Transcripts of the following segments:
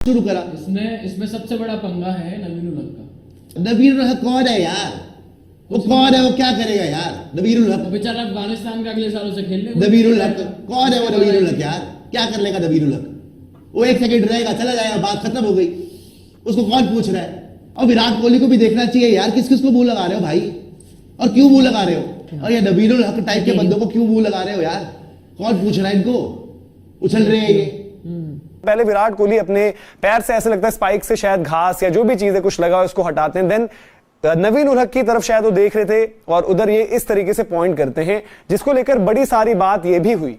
शुरू करा। इसमें सबसे बड़ा पंगा है नवीन उल हक का। नवीन उल हक कौन है यार? वो कौन है? वो क्या करेगा यार नवीन उल हक? बेचारा अफगानिस्तान का अगले सालों से खेलने। नवीन उल हक कौन है? वो नवीन उल हक यार क्या कर लेगा नवीन उल हक? वो 1 सेकंड रहेगा, चला जाएगा, बात खत्म हो गई। उसको कौन पूछ रहा है? और विराट कोहली को भी देखना चाहिए यार, किस किस को मुंह लगा रहे हो भाई, और क्यों मुंह लगा रहे हो? और ये नवीन उल हक टाइप के बंदों को क्यों मुंह लगा रहे हो यार? कौन पूछ रहा है इनको? उछल रहे हैं ये। पहले विराट कोहली अपने पैर से ऐसे लगता है स्पाइक से शायद घास या जो भी चीज है कुछ लगा उसको हटाते हैं, देन नवीन उल हक की तरफ शायद वो देख रहे थे और उधर ये इस तरीके से पॉइंट करते हैं, जिसको लेकर बड़ी सारी बात ये भी हुई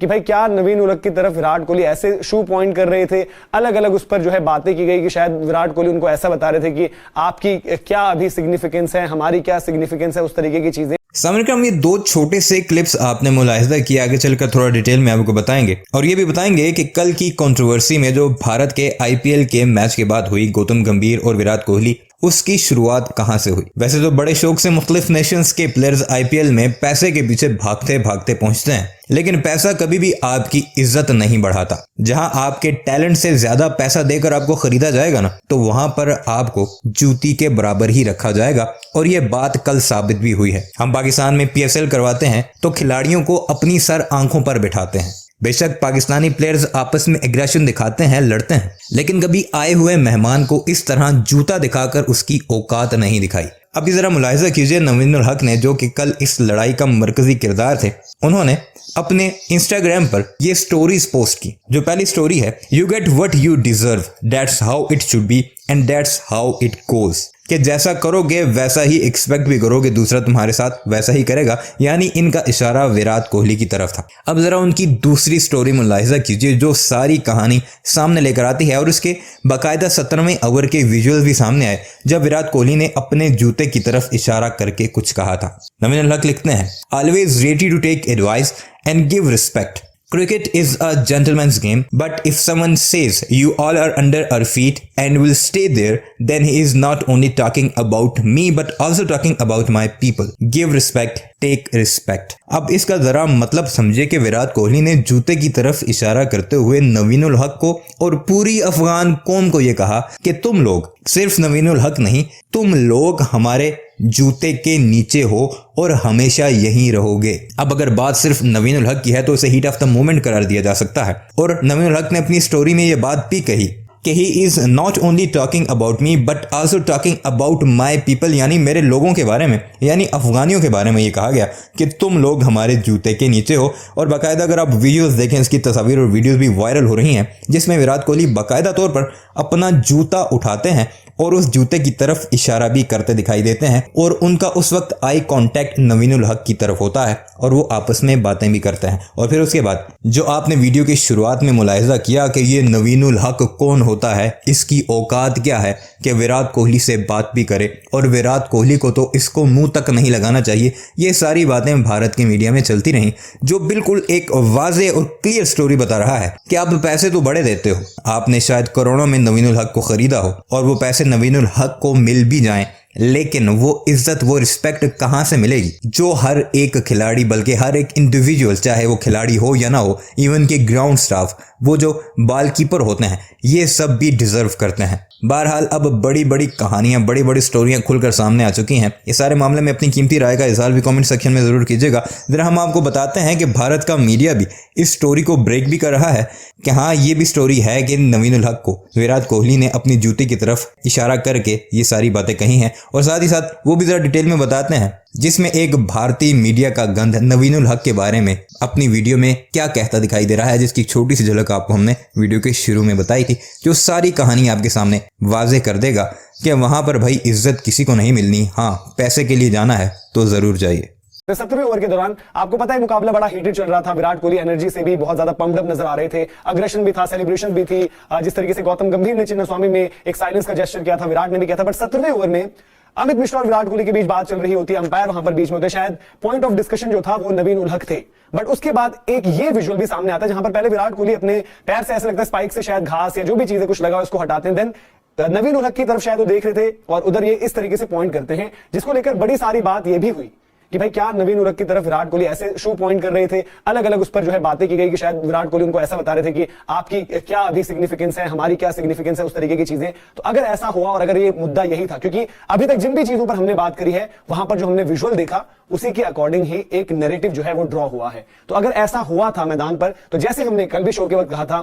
कि भाई क्या नवीन उल हक की तरफ विराट कोहली ऐसे शू पॉइंट कर रहे थे। अलग अलग उस पर जो है बातें की गई कि शायद विराट कोहली उनको ऐसा बता रहे थे कि आपकी क्या अभी सिग्निफिकेंस है, हमारी क्या सिग्निफिकेंस है, उस तरीके की चीजें। सामने का हम ये 2 छोटे से क्लिप्स आपने मुलाहिजा किया, आगे चलकर थोड़ा डिटेल में आपको बताएंगे और ये भी बताएंगे कि कल की कंट्रोवर्सी में जो भारत के आईपीएल के मैच के बाद हुई गौतम गंभीर और विराट कोहली, उसकी शुरुआत कहां से हुई। वैसे तो बड़े शौक से मुख्तलिफ नेशंस के प्लेयर्स आईपीएल में पैसे के पीछे भागते भागते पहुंचते हैं, लेकिन पैसा कभी भी आपकी इज्जत नहीं बढ़ाता। जहां आपके टैलेंट से ज्यादा पैसा देकर आपको खरीदा जाएगा ना, तो वहां पर आपको जूती के बराबर ही रखा जाएगा और यह बात कल साबित भी हुई है। हम पाकिस्तान में पीएसएल करवाते हैं तो खिलाड़ियों को अपनी सर आंखों पर बिठाते हैं। बेशक पाकिस्तानी प्लेयर्स आपस में एग्रेशन दिखाते हैं, लड़ते हैं, लेकिन कभी आए हुए मेहमान को इस तरह जूता दिखाकर उसकी औकात नहीं दिखाई। अब जरा मुलाहिजा कीजिए नवीन उल हक ने, जो कि कल इस लड़ाई का मरकजी किरदार थे, उन्होंने अपने इंस्टाग्राम पर ये स्टोरीज पोस्ट की। जो पहली स्टोरी है, you get what you deserve, that's how it should be and that's how it goes, कि जैसा करोगे वैसा ही एक्सपेक्ट भी करोगे, दूसरा तुम्हारे साथ वैसा ही करेगा। यानी इनका इशारा विराट कोहली की तरफ था। अब जरा उनकी दूसरी स्टोरी मुलाहिजा कीजिए, जो सारी कहानी सामने लेकर आती है और उसके बाकायदा 17वें ओवर के विजुअल भी सामने आए, जब विराट कोहली ने अपने जूते की तरफ इशारा करके कुछ कहा था। नवीन उल हक लिखते हैं, always ready to take advice and give respect. Cricket is a gentleman's game, but if someone says you all are under our feet and will stay there, then he is not only talking about me but also talking about my people. Give respect, take respect. अब इसका जरा मतलब समझे कि विराट कोहली ने जूते की तरफ इशारा करते हुए नवीन उल हक को और पूरी अफगान कौम को यह कहा कि तुम लोग, सिर्फ नवीन उल हक नहीं, तुम लोग हमारे जूते के नीचे हो और हमेशा यहीं रहोगे। अब अगर बात सिर्फ नवीन उल हक की है तो इसे हीट ऑफ द मोमेंट करार दिया जा सकता है। और नवीन उल हक ने अपनी स्टोरी में यह बात भी कही कि he is not only talking about me but also talking about my people, यानी मेरे लोगों के बारे में, यानी अफगानियों के बारे में ये कहा गया कि तुम लोग हमारे जूते के नीचे हो। और बाकायदा अगर आप वीडियोस देखें, इसकी तस्वीर और वीडियोस भी वायरल हो रही हैं, जिसमें विराट कोहली बाकायदा तौर पर अपना जूता उठाते हैं और उस जूते की तरफ इशारा भी करते दिखाई देते हैं और उनका उस वक्त आई कांटेक्ट नवीन उल हक की तरफ होता है और वो आपस में बातें भी करते हैं। और फिर उसके बाद जो आपने वीडियो की शुरुआत में मुलाहिजा किया कि ये नवीन उल हक कौन होता है, इसकी औकात क्या है कि विराट कोहली से बात भी करे और विराट कोहली को तो इसको मुंह तक नहीं लगाना चाहिए, ये सारी बातें भारत के मीडिया में चलती रहीं, जो बिल्कुल एक वाज़े और क्लियर स्टोरी बता रहा है कि आप पैसे तो बड़े देते हो, आपने शायद करोड़ों में नवीन उल हक को खरीदा हो और वो पैसे नवीन उल हक को मिल भी जाएं, लेकिन वो इज्जत, वो रिस्पेक्ट कहां से मिलेगी जो हर एक खिलाड़ी, बल्कि हर एक इंडिविजुअल, चाहे वो खिलाड़ी हो या ना हो, इवन के ग्राउंड स्टाफ, वो जो बालकीपर होते हैं, ये सब भी डिजर्व करते हैं। बहरहाल अब बड़ी बड़ी कहानियां, बड़ी बड़ी स्टोरियां खुलकर सामने आ चुकी हैं। इस सारे मामले में अपनी कीमती राय का इज़हार भी कमेंट सेक्शन में ज़रूर कीजिएगा। जरा हम आपको बताते हैं कि भारत का मीडिया भी इस स्टोरी को ब्रेक भी कर रहा है कि हाँ, ये भी स्टोरी है कि नवीन उल हक को विराट कोहली ने अपनी जूते की तरफ इशारा करके ये सारी बातें कही हैं। और साथ ही साथ वो भी ज़रा डिटेल में बताते हैं, जिसमें एक भारतीय मीडिया का गंध नवीन उल हक के बारे में अपनी वीडियो में क्या कहता दिखाई दे रहा है, जिसकी छोटी सी झलक आपको हमने वीडियो के शुरू में बताई थी, जो सारी कहानी आपके सामने वाजे कर देगा कि वहां पर भाई इज्जत किसी को नहीं मिलनी, हाँ पैसे के लिए जाना है तो जरूर जाइए। 70वें ओवर के दौरान आपको पता है मुकाबला बड़ा हीटेड चल रहा था। विराट कोहली एनर्जी से भी बहुत ज्यादा पम्प्ड अप नजर आ रहे थे, अग्रेशन भी था, सेलिब्रेशन भी थी। जिस तरीके से गौतम गंभीर ने चिन्नस्वामी में एक साइलेंस का जेस्चर किया था, विराट ने भी किया था। बट 70वें ओवर में अमित मिश्रा और विराट कोहली के बीच बात चल रही होती है, अंपायर वहां पर बीच में होते, शायद पॉइंट ऑफ डिस्कशन जो था वो नवीन उल हक थे। बट उसके बाद एक ये विजुअल भी सामने आता है जहां पर पहले विराट कोहली अपने पैर से ऐसे लगता है स्पाइक से शायद घास या जो भी चीजें कुछ लगा उसको हटाते हैं, देन नवीन उल हक की तरफ शायद वो देख रहे थे और उधर ये इस तरीके से पॉइंट करते हैं, जिसको लेकर बड़ी सारी बात ये भी हुई कि भाई क्या नवीन उलक की तरफ विराट कोहली ऐसे शो पॉइंट कर रहे थे, अलग अलग उस पर जो है बातें की गई कि शायद विराट कोहली उनको ऐसा बता रहे थे कि आपकी क्या अभी सिग्निफिकेंस है, हमारी क्या सिग्निफिकेंस है, उस तरीके की चीजें। तो अगर ऐसा हुआ और अगर ये मुद्दा यही था, क्योंकि अभी तक जिन भी चीजों पर हमने बात करी है वहां पर जो हमने विजुअल देखा उसी के अकॉर्डिंग ही एक नैरेटिव जो है वो ड्रॉ हुआ है। तो अगर ऐसा हुआ था मैदान पर, तो जैसे हमने कल भी शो के वक्त कहा था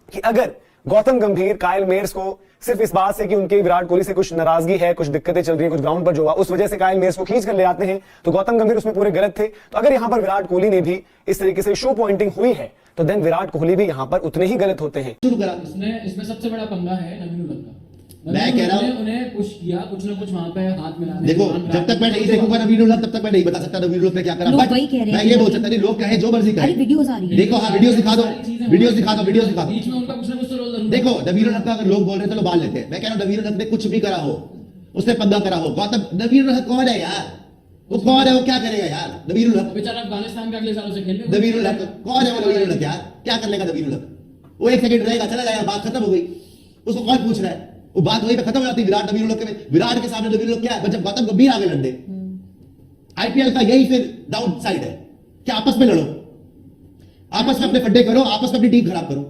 कि अगर गौतम गंभीर काइल मेयर्स को सिर्फ इस बात से कि उनके विराट कोहली से कुछ नाराजगी है, कुछ दिक्कतें चल रही हैं, कुछ ग्राउंड पर जो हुआ उस वजह से काइल मेयर्स को खींच कर ले आते हैं, तो गौतम गंभीर उसमें पूरे गलत थे। तो अगर यहां पर विराट कोहली ने भी इस तरीके से शो पॉइंटिंग हुई है, तो देन विराट कोहली भी यहां पर उतने ही गलत होते हैं। शुरू करा। इसमें सबसे बड़ा पंगा है नवीन उलक का। मैं कह रहा हूं उन्हें पुश किया, कुछ ना कुछ वहां पे हाथ मिलाने। देखो, जब तक मैं नहीं देखूंगा नवीन उलक तब तक मैं नहीं बता सकता नवीन उलक ने क्या करा। लोग बट वही कह रहे हैं मैं ये बोल सकता नहीं, लोग कहे जो मर्जी अरे कहे। वीडियोस आ रही है। देखो, हाँ वीडियोस दिखा दो, वीडियोस दिखा दो, वीडियोस दिखा बीच दो। में उनका कुछ ना कुछ तो रोल जरूर। देखो, नवीन उलक का अगर लोग बोल रहे हैं तो बाल लेते हैं। मैं कह रहा हूं नवीन उलक ने कुछ भी करा हो, उसने पंगा करा हो, गौतम नवीन उलक कौन है यार? वो कौन है? वो क्या करेगा यार? नवीन उलक, बेचारा अफगानिस्तान का अगले सालों से खेल रहे। नवीन उलक कौन है? वो नवीन उलक यार क्या कर लेगा नवीन उलक? वो एक सेकंड रहेगा, चला जाएगा, बात खत्म हो गई। उसको कौन पूछ रहा है? वो बात वहीं पे खत्म हो जाती है। विराट नवीन उलक के, विराट के सामने नवीन उलक क्या है? जब गौतम गंभीर आगे लड़े, आईपीएल का यही फिर डाउन साइड है कि आपस में लड़ो, आपस में अपने फड्डे करो, आपस में अपनी टीम खराब करो।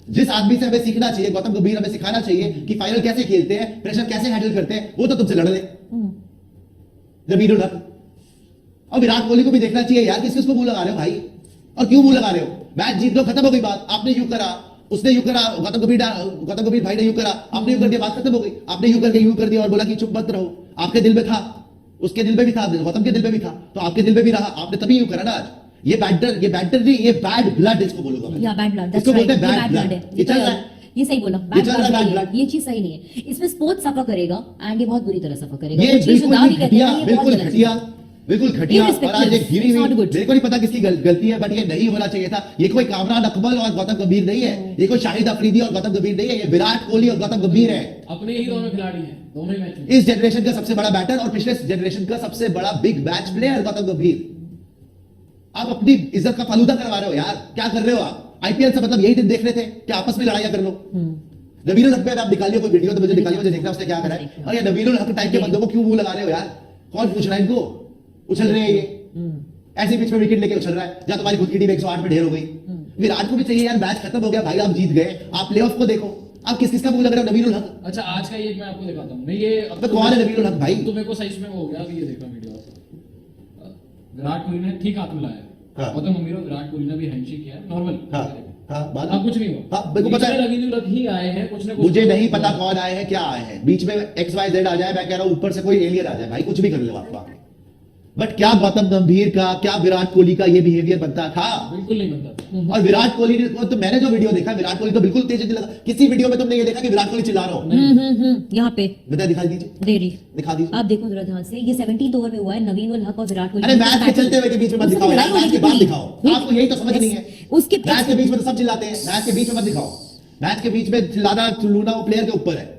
जिस आदमी से हमें सीखना चाहिए, गौतम गंभीर हमें सिखाना चाहिए कि फाइनल कैसे खेलते हैं, प्रेशर कैसे हैंडल करते हैं, वो तो तुमसे लड़ ले नवीन उलक। और विराट कोहली को भी देखना चाहिए यार, किस किसको मुंह लगा रहे हो भाई, और क्यों मुंह लगा रहे हो? मैच जीत लो, खत्म हो गई बात। आपने यूं करा, उसने यूं करा, गौतम गंभीर भाई ने यूं करा, आपने यूं कर दिया, बात खत्म हो गई। आपने यूं करके यूं कर दिया और बोला कि चुप मत रहो। आपके दिल में था, उसके दिल में भी था, गौतम के दिल में भी था, तो आपके दिल में भी रहा। आपने तभी यूं करा ना आज। ये बैटर नहीं, ये बैड ब्लड इसको बोलूंगा मैं। या बैड ब्लड, इसको बोलते हैं बैड ब्लड। ये चल रहा है, ये सही बोला, ये चल रहा है बैड ब्लड। ये चीज सही नहीं है। इसमें स्पोर्ट्स सफर करेगा एंड ये बहुत बुरी तरह सफर करेगा। ये वो चीज बिल्कुल दावी कहते घटिया, हैं, ये बहुत बिल्कुल गलत घटिया, है। बिल्कुल घटिया। और आज एक गिरी It's हुई, not good. मेरे को नहीं पता किसकी गलती है, बट ये नहीं होना चाहिए था। ये कोई कामरान अकमल और गौतम गंभीर नहीं है, ये कोई शाहिद अफरीदी और गौतम गंभीर नहीं है, ये विराट कोहली और गौतम गंभीर है। अपने ही दोनों खिलाड़ी हैं, दोनों ही मैच में। इस जनरेशन का सबसे बड़ा बैटर और पिछले जनरेशन का सबसे बड़ा बिग मैच प्लेयर गौतम गंभीर। आप अपनी इज्जत का फालूदा करवा रहे हो यार, क्या कर रहे हो आप? आईपीएल से मतलब यही दिन देख रहे थे कि आपस में लड़ाइयां कर लो। नवीन उलक पे आप निकालिए कोई वीडियो, तो मुझे निकालिए, मुझे देखना उसने क्या करा है। और ये नवीन उलक टाइप के बंदों को क्यों मुंह लगा रहे हो यार? कौन पूछ रहा है इनको? उछल रहे हैं ये ऐसे बीच में विकेट लेके उछल रहा है, या तुम्हारी खुद की टीम 108 में ढेर हो गई। विराट को भी चाहिए यार, मैच खत्म हो गया भाई, आप जीत गए, आप प्लेऑफ को देखो। आप किस किसका मुंह लग रहा है? नवीन उलक। अच्छा, आज का ये मैं आपको दिखाता हूँ। मैं ये तो कौन है नवीन उलक भाई? तो मेरे को सही में वो हो गया कि ये देखो वीडियो। विराट कोहली ने ठीक हाथ मिलाया, हाँ। गौतम गंभीर और विराट कोहली ने भी हैंडशेक किया, नॉर्मल। हाँ, बात हाँ, कुछ नहीं हुआ। हाँ, मेरे को पता है। नवीन उलक ही आए हैं, कुछ ना कुछ। मुझे नहीं पता कौन आए हैं, क्या आए हैं, बीच में XYZ आ जाए, मैं कह रहा हूं ऊपर से कोई एलियन आ जाए भाई, कुछ भी कर लो आप। बट क्या गौतम गंभीर का, क्या विराट कोहली का ये बिहेवियर बनता था? बिल्कुल नहीं बनता। और विराट कोहली ने तो, मैंने जो वीडियो देखा, विराट कोहली तो बिल्कुल तेज लगा। किसी वीडियो में तुमने ये देखा कि विराट कोहली चिल्ला रहा हो? यहाँ पे बता, दिखा दीजिए, दे रही, दिखा दीजिए। आप देखो जरा ध्यान से। ये 17th ओवर में हुआ है, नवीन उल हक और विराट कोहली। अरे मैच के चलते हुए के बीच में मत दिखाओ यार, मैच के बाद दिखाओ। आपको यही तो समझ नहीं है, उसके मैच के बीच में तो सब चिल्लाते हैं, मैच के बीच में मत दिखाओ। मैच के बीच में चिल्लाना, लूना वो प्लेयर के ऊपर है।